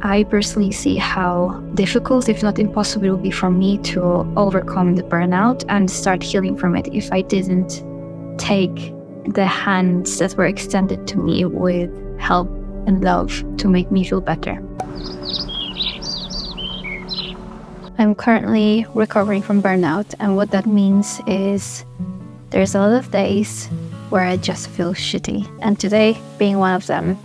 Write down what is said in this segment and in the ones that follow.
I personally see how difficult, if not impossible, it would be for me to overcome the burnout and start healing from it if I didn't take the hands that were extended to me with help and love to make me feel better. I'm currently recovering from burnout, and what that means is there's a lot of days where I just feel shitty, and today being one of them.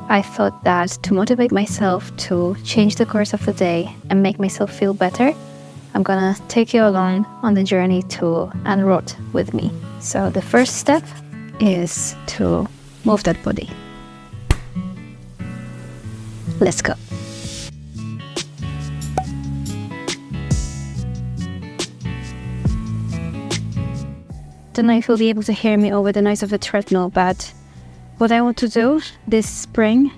I thought that to motivate myself to change the course of the day and make myself feel better, I'm gonna take you along on the journey to unrot with me. So the first step is to move that body. Let's go. Don't know if you'll be able to hear me over the noise of the treadmill, but what I want to do this spring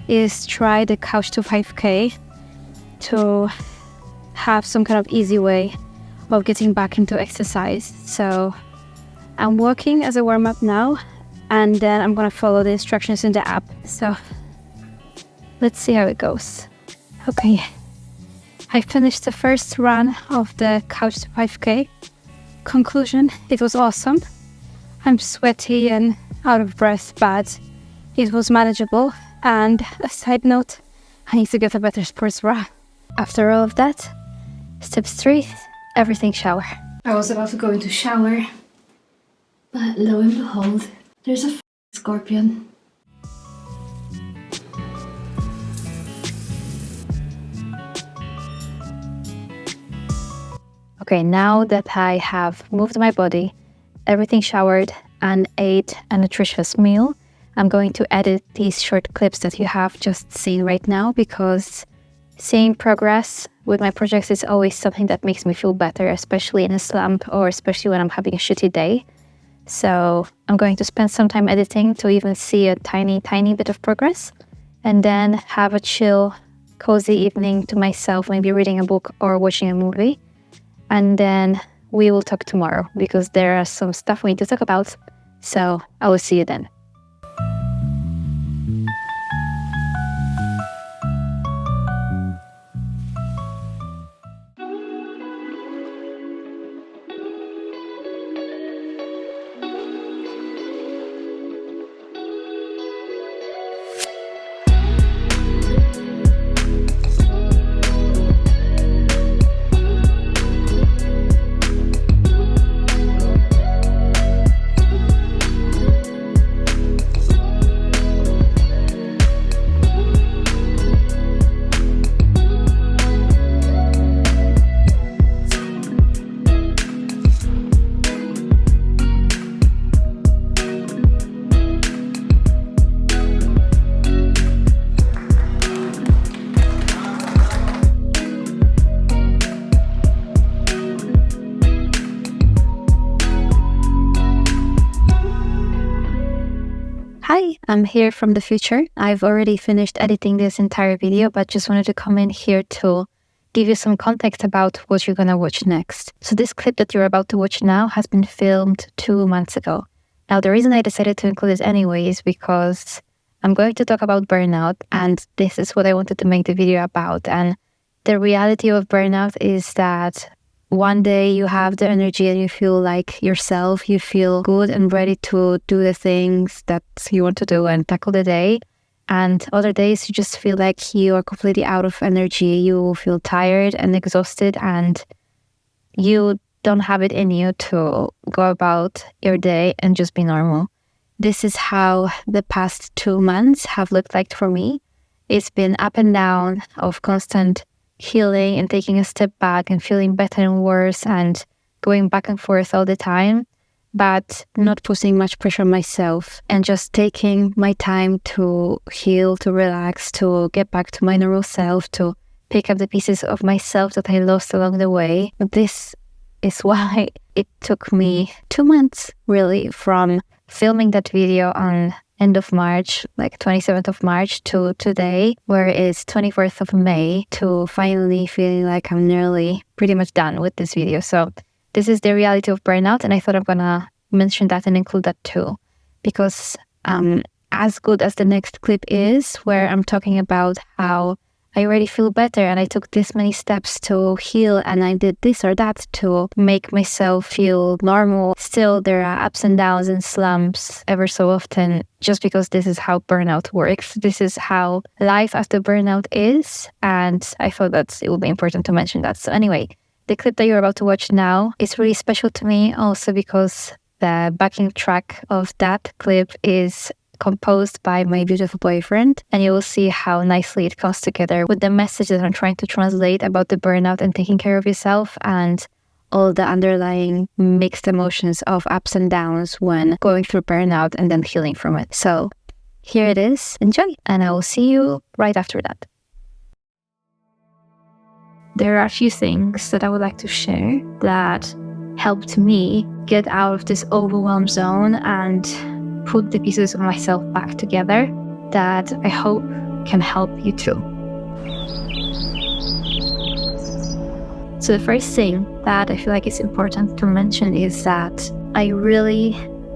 is try the Couch to 5K to have some kind of easy way of getting back into exercise. So I'm walking as a warm-up now, and then I'm gonna follow the instructions in the app. So let's see how it goes. Okay, I finished the first run of the Couch to 5K. Conclusion, it was awesome. I'm sweaty and out of breath, but it was manageable. And a side note, I need to get a better sports bra. After all of that, steps 3, everything shower. I was about to go into shower, but lo and behold, there's a scorpion. Okay, now that I have moved my body, everything showered, and ate a nutritious meal, I'm going to edit these short clips that you have just seen right now, because seeing progress with my projects is always something that makes me feel better, especially in a slump or especially when I'm having a shitty day. So I'm going to spend some time editing to even see a tiny bit of progress, and then have a chill, cozy evening to myself, maybe reading a book or watching a movie. And then we will talk tomorrow because there are some stuff we need to talk about. So I will see you then. Hi, I'm here from the future. I've already finished editing this entire video, but just wanted to come in here to give you some context about what you're gonna watch next. So this clip that you're about to watch now has been filmed 2 months ago. Now, the reason I decided to include this anyway is because I'm going to talk about burnout, and this is what I wanted to make the video about. And the reality of burnout is that one day you have the energy and you feel like yourself, you feel good and ready to do the things that you want to do and tackle the day. And other days you just feel like you are completely out of energy. You feel tired and exhausted and you don't have it in you to go about your day and just be normal. This is how the past 2 months have looked like for me. It's been up and down of constant healing and taking a step back and feeling better and worse and going back and forth all the time, but not putting much pressure on myself and just taking my time to heal, to relax, to get back to my normal self, to pick up the pieces of myself that I lost along the way. This is why it took me 2 months really from filming that video on end of March, like 27th of March to today, where it's 24th of May, to finally feeling like I'm nearly pretty much done with this video. So this is the reality of burnout, and I thought I'm gonna mention that and include that too, because as good as the next clip is, where I'm talking about how I already feel better and I took this many steps to heal and I did this or that to make myself feel normal. Still, there are ups and downs and slumps ever so often, just because this is how burnout works. This is how life after burnout is. And I thought that it would be important to mention that. So anyway, the clip that you're about to watch now is really special to me also because the backing track of that clip is composed by my beautiful boyfriend, and you will see how nicely it comes together with the message that I'm trying to translate about the burnout and taking care of yourself and all the underlying mixed emotions of ups and downs when going through burnout and then healing from it. So here it is. Enjoy, and I will see you right after that. There are a few things that I would like to share that helped me get out of this overwhelmed zone and put the pieces of myself back together that I hope can help you too. So the first thing that I feel like is important to mention is that I really,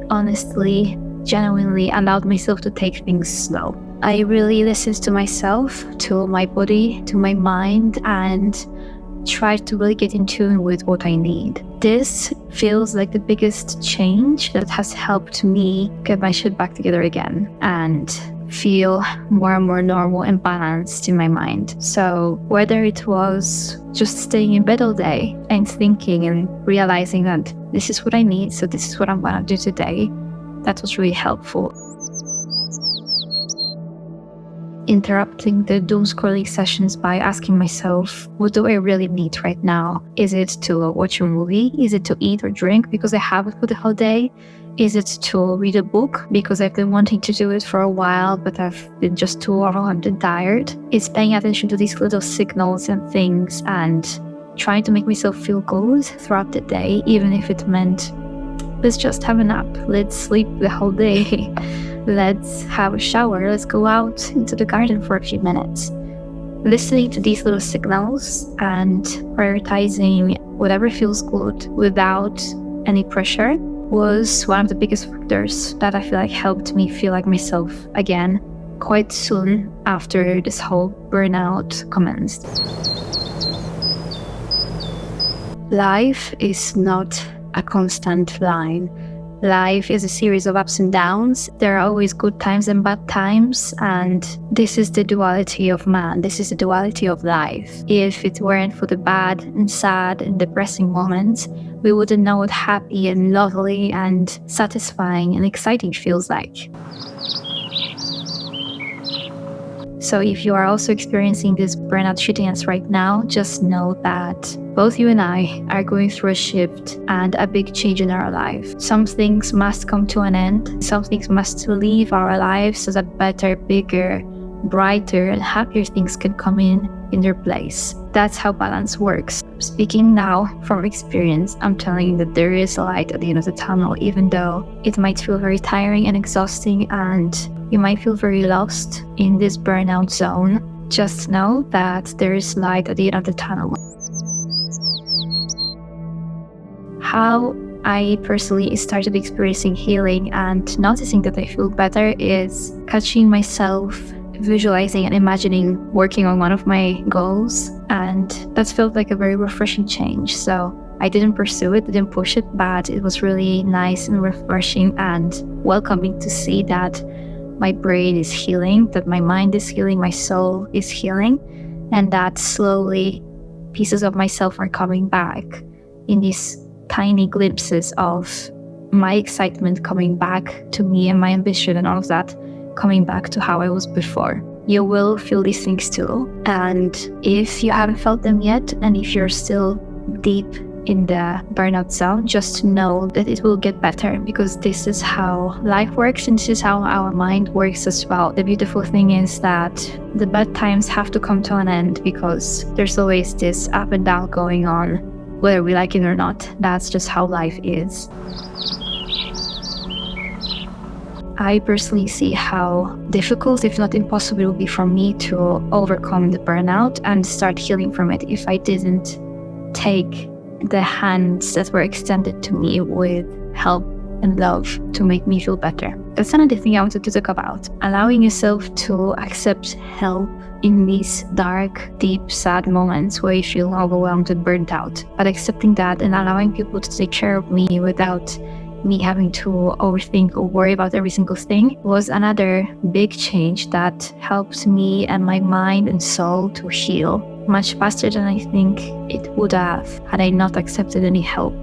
honestly, genuinely allowed myself to take things slow. I really listened to myself, to my body, to my mind, and tried to really get in tune with what I need. This feels like the biggest change that has helped me get my shit back together again and feel more and more normal and balanced in my mind. So whether it was just staying in bed all day and thinking and realizing that this is what I need, so this is what I'm gonna do today, that was really helpful. Interrupting the doom scrolling sessions by asking myself, what do I really need right now? Is it to watch a movie? Is it to eat or drink because I haven't for the whole day? Is it to read a book because I've been wanting to do it for a while, but I've been just too overwhelmed and tired? It's paying attention to these little signals and things and trying to make myself feel good throughout the day, even if it meant, let's just have a nap, let's sleep the whole day. Let's have a shower, let's go out into the garden for a few minutes. Listening to these little signals and prioritizing whatever feels good without any pressure was one of the biggest factors that I feel like helped me feel like myself again quite soon after this whole burnout commenced. Life is not a constant line. Life is a series of ups and downs. There are always good times and bad times, and this is the duality of man. This is the duality of life. If it weren't for the bad and sad and depressing moments, we wouldn't know what happy and lovely and satisfying and exciting feels like. So if you are also experiencing this burnout shittiness right now, just know that both you and I are going through a shift and a big change in our life. Some things must come to an end. Some things must leave our lives so that better, bigger, brighter, and happier things can come in their place. That's how balance works. Speaking now from experience, I'm telling you that there is a light at the end of the tunnel, even though it might feel very tiring and exhausting and you might feel very lost in this burnout zone. Just know that there is light at the end of the tunnel. How I personally started experiencing healing and noticing that I feel better is catching myself visualizing and imagining working on one of my goals, and that felt like a very refreshing change. So I didn't pursue it, didn't push it, but it was really nice and refreshing and welcoming to see that my brain is healing, that my mind is healing, my soul is healing, and that slowly pieces of myself are coming back in these tiny glimpses of my excitement coming back to me and my ambition and all of that coming back to how I was before. You will feel these things too, and if you haven't felt them yet, and if you're still deep in the burnout zone, just know that it will get better, because this is how life works and this is how our mind works as well. The beautiful thing is that the bad times have to come to an end, because there's always this up and down going on, whether we like it or not. That's just how life is. I personally see how difficult, if not impossible, it would be for me to overcome the burnout and start healing from it if I didn't take the hands that were extended to me with help and love to make me feel better. that's another thing I wanted to talk about. Allowing yourself to accept help in these dark, deep, sad moments where you feel overwhelmed and burnt out. But accepting that and allowing people to take care of me without me having to overthink or worry about every single thing was another big change that helped me and my mind and soul to heal much faster than I think it would have had I not accepted any help.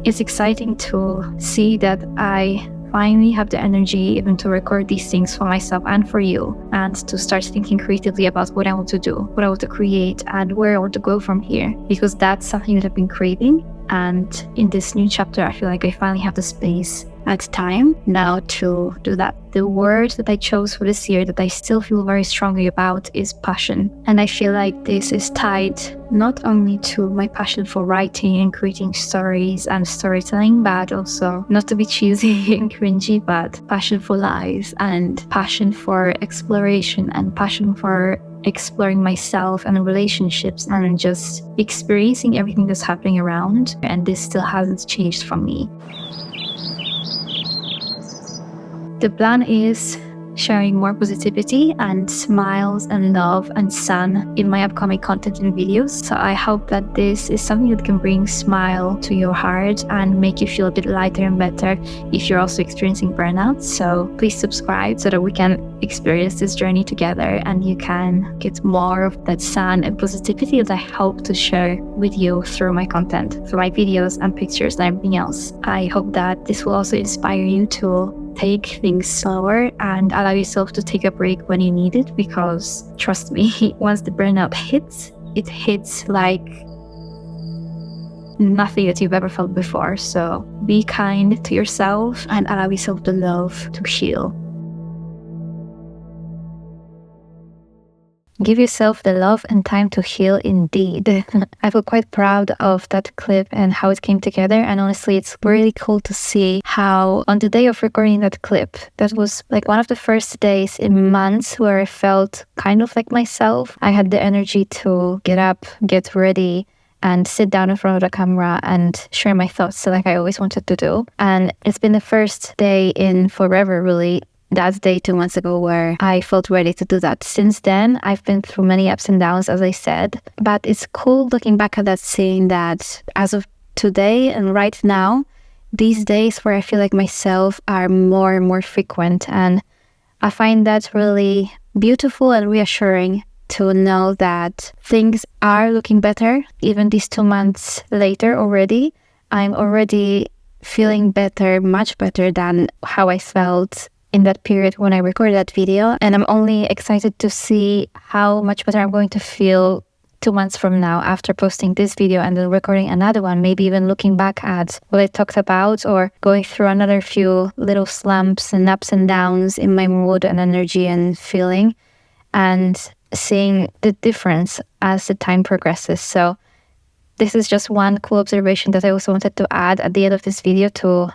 It's exciting to see that I finally have the energy even to record these things for myself and for you, and to start thinking creatively about what I want to do, what I want to create, and where I want to go from here, because that's something that I've been craving. And in this new chapter, I feel like I finally have the space and time now to do that. The word that I chose for this year that I still feel very strongly about is passion. And I feel like this is tied not only to my passion for writing and creating stories and storytelling, but also, not to be cheesy and cringy, but passion for life and passion for exploration and passion for exploring myself and relationships and just experiencing everything that's happening around. And this still hasn't changed from me. The plan is sharing more positivity and smiles and love and sun in my upcoming content and videos. So I hope that this is something that can bring smile to your heart and make you feel a bit lighter and better if you're also experiencing burnout. So please subscribe so that we can experience this journey together and you can get more of that sun and positivity that I hope to share with you through my content, through my videos and pictures and everything else. I hope that this will also inspire you to take things slower and allow yourself to take a break when you need it, because trust me, once the burnout hits, it hits like nothing that you've ever felt before. So be kind to yourself and allow yourself the love to heal. Give yourself the love and time to heal indeed. I feel quite proud of that clip and how it came together. And honestly, it's really cool to see how on the day of recording that clip, that was like one of the first days in months where I felt kind of like myself. I had the energy to get up, get ready, and sit down in front of the camera and share my thoughts like I always wanted to do. And it's been the first day in forever, really, that day 2 months ago, where I felt ready to do that. Since then, I've been through many ups and downs, as I said, but it's cool looking back at that, seeing that as of today and right now, these days where I feel like myself are more and more frequent. And I find that really beautiful and reassuring to know that things are looking better. Even these 2 months later already, I'm already feeling better, much better than how I felt in that period when I recorded that video. And I'm only excited to see how much better I'm going to feel 2 months from now after posting this video and then recording another one, maybe even looking back at what I talked about or going through another few little slumps and ups and downs in my mood and energy and feeling, and seeing the difference as the time progresses. So this is just one cool observation that I also wanted to add at the end of this video to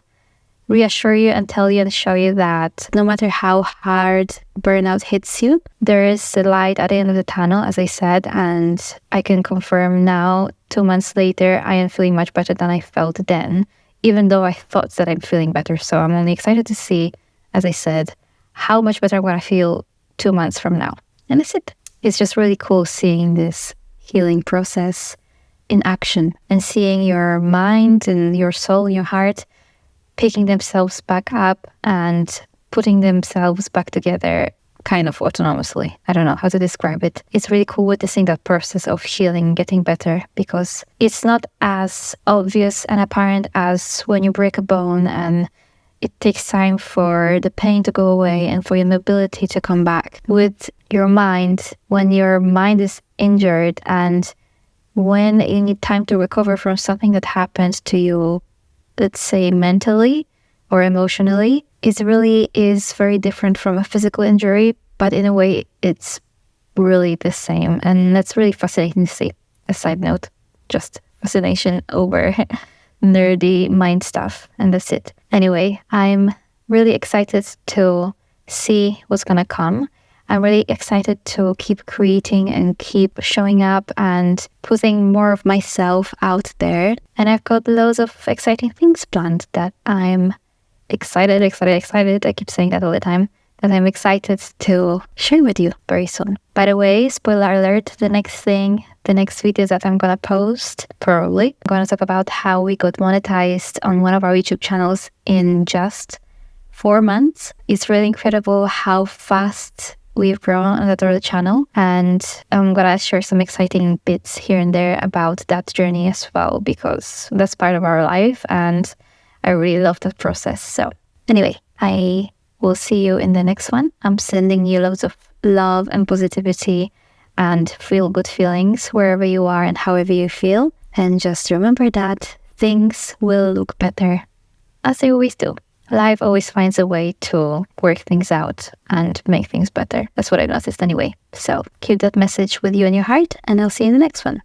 reassure you and tell you and show you that no matter how hard burnout hits you, there is a light at the end of the tunnel, as I said, and I can confirm now, 2 months later, I am feeling much better than I felt then, even though I thought that I'm feeling better. So I'm only excited to see, as I said, how much better I'm going to feel 2 months from now. And that's it. It's just really cool seeing this healing process in action and seeing your mind and your soul and your heart picking themselves back up and putting themselves back together kind of autonomously. I don't know how to describe it. It's really cool witnessing that process of healing, getting better, because it's not as obvious and apparent as when you break a bone and it takes time for the pain to go away and for your mobility to come back. With your mind, when your mind is injured and when you need time to recover from something that happened to you, let's say mentally or emotionally, it really is very different from a physical injury, but in a way it's really the same. And that's really fascinating to see. A side note, just fascination over nerdy mind stuff, and that's it. Anyway, I'm really excited to see what's gonna come. I'm really excited to keep creating and keep showing up and putting more of myself out there. And I've got loads of exciting things planned that I'm excited. I keep saying that all the time, that I'm excited to share with you very soon. By the way, spoiler alert, the next videos that I'm gonna post, probably, I'm gonna talk about how we got monetized on one of our YouTube channels in just 4 months. It's really incredible how fast we've grown on that other channel, and I'm gonna share some exciting bits here and there about that journey as well, because that's part of our life and I really love that process. So anyway, I will see you in the next one. I'm sending you loads of love and positivity and feel good feelings wherever you are and however you feel. And just remember that things will look better, as they always do. Life always finds a way to work things out and make things better. That's what I noticed anyway. So keep that message with you in your heart, and I'll see you in the next one.